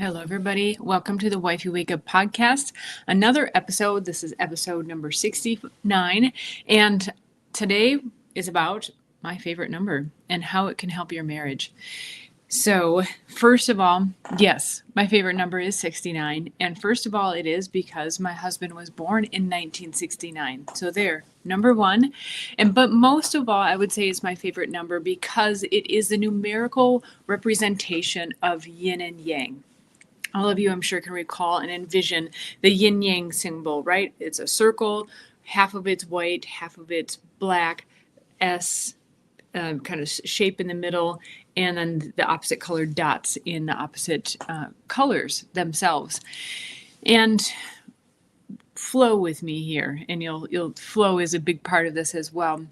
Hello, everybody. Welcome to the Wifey Wake Up podcast. Another episode. This is episode number 69. And today is about my favorite number and how it can help your marriage. So, first of all, yes, my favorite number is 69. And first of all, it is because my husband was born in 1969. So, there, number one. But most of all, I would say it's my favorite number because it is the numerical representation of yin and yang. All of you, I'm sure, can recall and envision the yin yang symbol, right? It's a circle, half of it's white, half of it's black, S kind of shape in the middle, and then the opposite colored dots in the opposite colors themselves. And flow with me here, and you'll flow is a big part of this as well,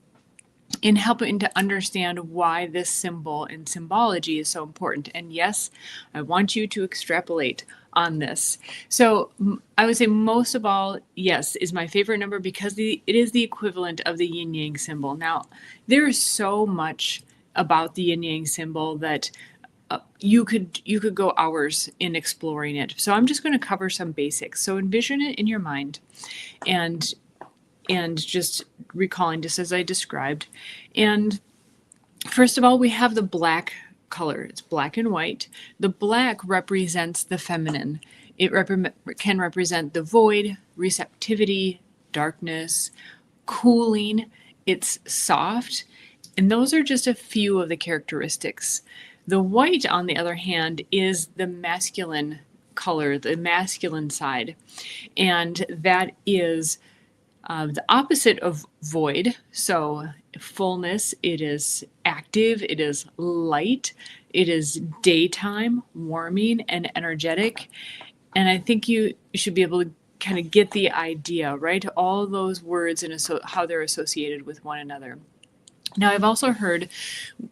in helping to understand why this symbol and symbology is so important. And yes, I want you to extrapolate on this. So I would say most of all, yes, is my favorite number because it is the equivalent of the yin yang symbol. Now, there is so much about the yin yang symbol that you could go hours in exploring it. So I'm just going to cover some basics. So envision it in your mind and just recalling just as I described. And first of all, we have the black color. It's black and white. The black represents the feminine. It can represent the void, receptivity, darkness, cooling. It's soft. And those are just a few of the characteristics. The white, on the other hand, is the masculine color, the masculine side. And that is the opposite of void. So fullness, it is active, it is light, it is daytime, warming, and energetic. And I think you should be able to kind of get the idea, right? All those words and how they're associated with one another. Now, I've also heard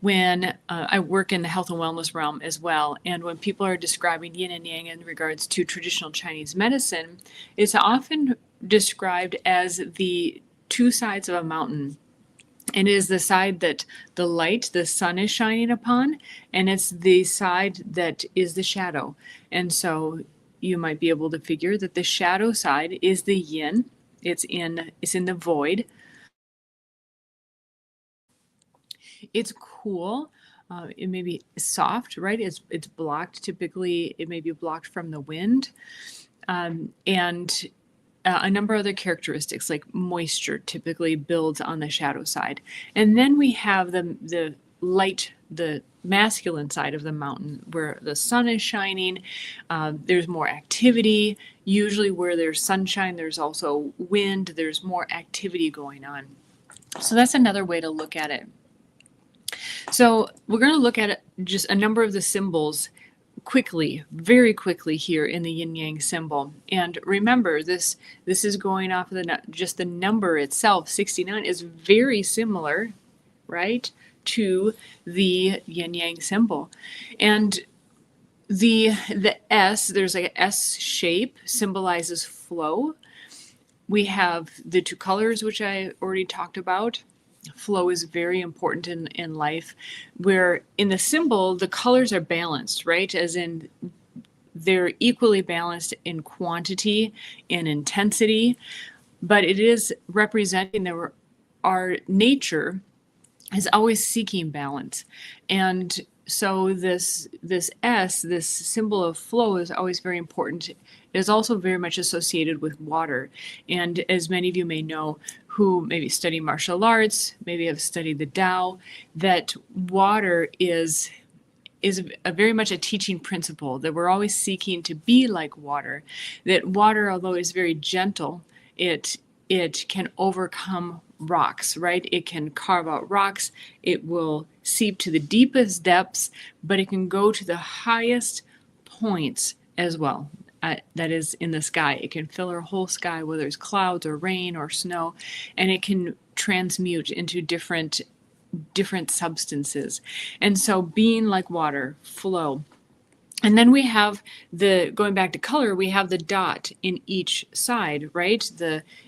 when I work in the health and wellness realm as well, and when people are describing yin and yang in regards to traditional Chinese medicine, it's often described as the two sides of a mountain. And it is the side that the light, the sun is shining upon, and it's the side that is the shadow. And so you might be able to figure that the shadow side is the yin. It's in the void. It's cool. It may be soft, right? It's blocked. Typically, it may be blocked from the wind. And a number of other characteristics like moisture typically builds on the shadow side. And then we have the light, the masculine side of the mountain where the sun is shining. There's more activity. Usually where there's sunshine, there's also wind. There's more activity going on. So that's another way to look at it. So we're going to look at just a number of the symbols quickly, very quickly here in the yin yang symbol. And remember, this is going off of just the number itself. 69 is very similar, right, to the yin yang symbol. And the S, there's like an S shape, symbolizes flow. We have the two colors, which I already talked about. Flow is very important in life, where in the symbol, the colors are balanced, right? As in they're equally balanced in quantity and intensity, but it is representing our nature is always seeking balance. And so this S, this symbol of flow, is always very important. It is also very much associated with water. And as many of you may know, who maybe study martial arts, maybe have studied the Tao, that water is very much a teaching principle, that we're always seeking to be like water. That water, although it's very gentle, it can overcome rocks, right? It can carve out rocks. It will seep to the deepest depths, but it can go to the highest points as well. That is in the sky. It can fill our whole sky, whether it's clouds or rain or snow, and it can transmute into different substances. And so being like water, flow. And then we have going back to color, we have the dot in each side, right?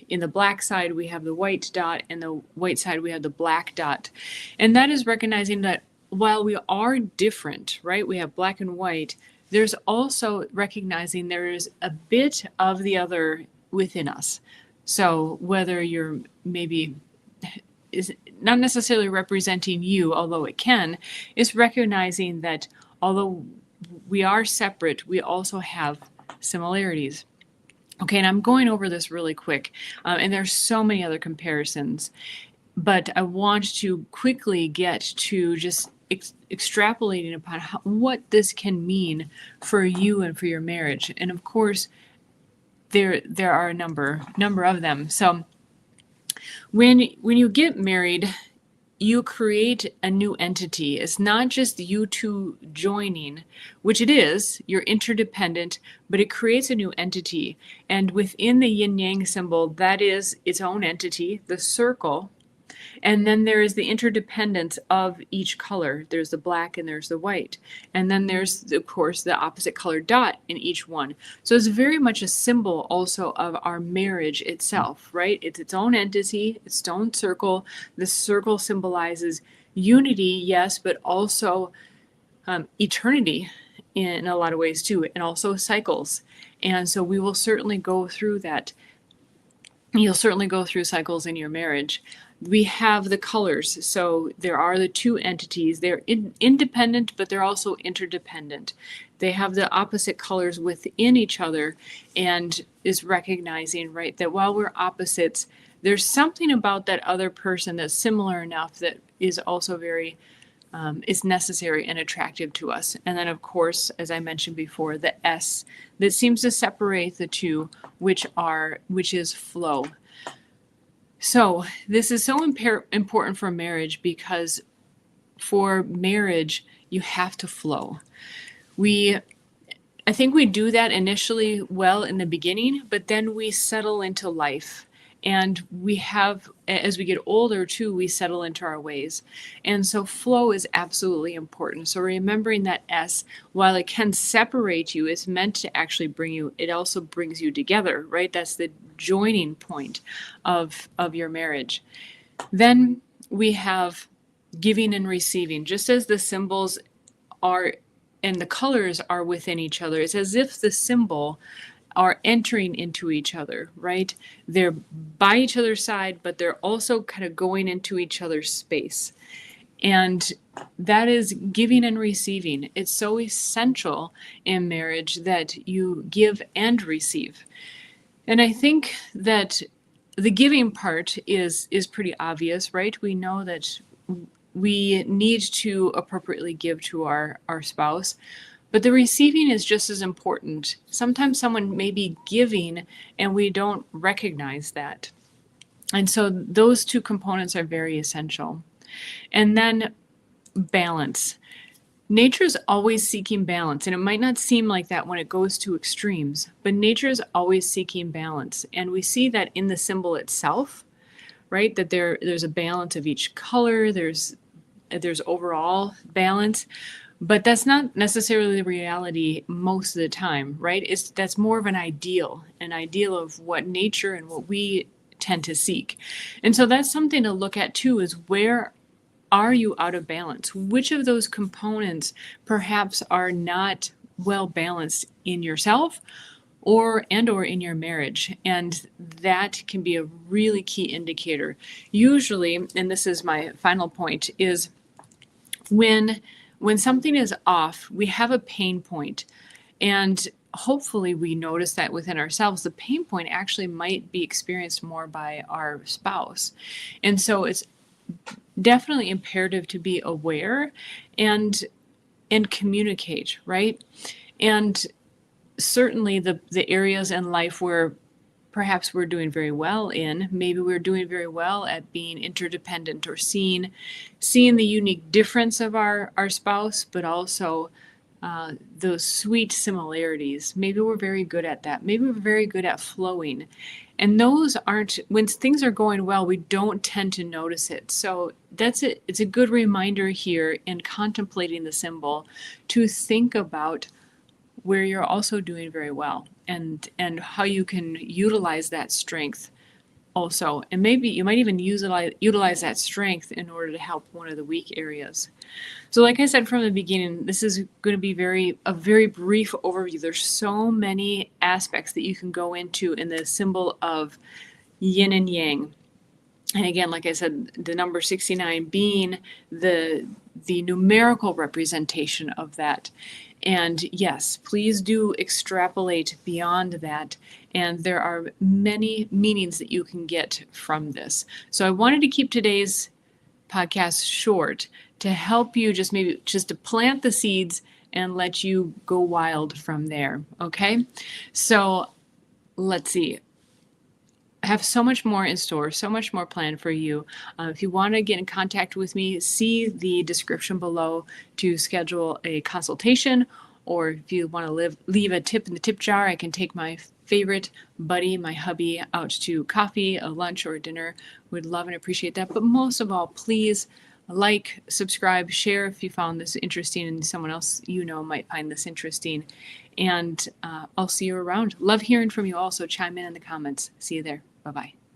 In the black side, we have the white dot, and the white side, we have the black dot. And that is recognizing that while we are different, right? We have black and white, there's also recognizing there is a bit of the other within us. So whether you're maybe is not necessarily representing you, although it can, is recognizing that although we are separate, we also have similarities. Okay, and I'm going over this really quick, and there's so many other comparisons, but I want to quickly get to just extrapolating upon what this can mean for you and for your marriage. And of course, there are a number of them. So when you get married, you create a new entity. It's not just you two joining, which it is, you're interdependent, but it creates a new entity. And within the yin yang symbol, that is its own entity, the circle. And then there is the interdependence of each color. There's the black and there's the white. And then there's, of course, the opposite color dot in each one. So it's very much a symbol also of our marriage itself, right? It's its own entity, its own circle. The circle symbolizes unity, yes, but also eternity in a lot of ways too, and also cycles. And so we will certainly go through that. You'll certainly go through cycles in your marriage. We have the colors. So there are the two entities. They're independent, but they're also interdependent. They have the opposite colors within each other, and is recognizing, right, that while we're opposites, there's something about that other person that's similar enough that is also very is necessary and attractive to us. And then, of course, as I mentioned before, the S that seems to separate the two, which is flow. So this is so important for marriage, because for marriage, you have to flow. I think we do that initially well in the beginning, but then we settle into life. And we have, as we get older too, we settle into our ways. And so flow is absolutely important. So remembering that S, while it can separate you, it's meant to actually bring you, it also brings you together, right? That's the joining point of your marriage. Then we have giving and receiving. Just as the symbols are and the colors are within each other, it's as if the symbol are entering into each other, right? They're by each other's side, but they're also kind of going into each other's space. And that is giving and receiving. It's so essential in marriage that you give and receive. And I think that the giving part is pretty obvious, right? We know that we need to appropriately give to our spouse. But the receiving is just as important. Sometimes someone may be giving and we don't recognize that. And so those two components are very essential. And then balance. Nature is always seeking balance, and it might not seem like that when it goes to extremes, but nature is always seeking balance. And we see that in the symbol itself, right? That there's a balance of each color, there's overall balance. But that's not necessarily the reality most of the time, right? That's more of an ideal of what nature and what we tend to seek. And so that's something to look at too, is where are you out of balance? Which of those components perhaps are not well balanced in yourself or in your marriage? And that can be a really key indicator. Usually, and this is my final point, is when something is off, we have a pain point, and hopefully we notice that within ourselves. The pain point actually might be experienced more by our spouse. And so it's definitely imperative to be aware and communicate, right? And certainly the areas in life where perhaps we're doing very well in, maybe we're doing very well at being interdependent, or seeing the unique difference of our spouse, but also those sweet similarities. Maybe we're very good at that. Maybe we're very good at flowing. And those aren't, when things are going well, we don't tend to notice it. So that's it. It's a good reminder here in contemplating the symbol to think about where you're also doing very well, and how you can utilize that strength also. And maybe you might even utilize that strength in order to help one of the weak areas. So like I said from the beginning, this is going to be a very brief overview. There's so many aspects that you can go into in the symbol of yin and yang. And again, like I said, the number 69 being the numerical representation of that. And yes, please do extrapolate beyond that. And there are many meanings that you can get from this. So I wanted to keep today's podcast short to help you just to plant the seeds and let you go wild from there. Okay. So let's see. I have so much more in store, so much more planned for you. If you want to get in contact with me, see the description below to schedule a consultation. Or if you want to leave a tip in the tip jar, I can take my favorite buddy, my hubby, out to coffee, a lunch, or a dinner. Would love and appreciate that. But most of all, please like, subscribe, share if you found this interesting and someone else you know might find this interesting. And I'll see you around. Love hearing from you also. Chime in the comments. See you there. Bye-bye.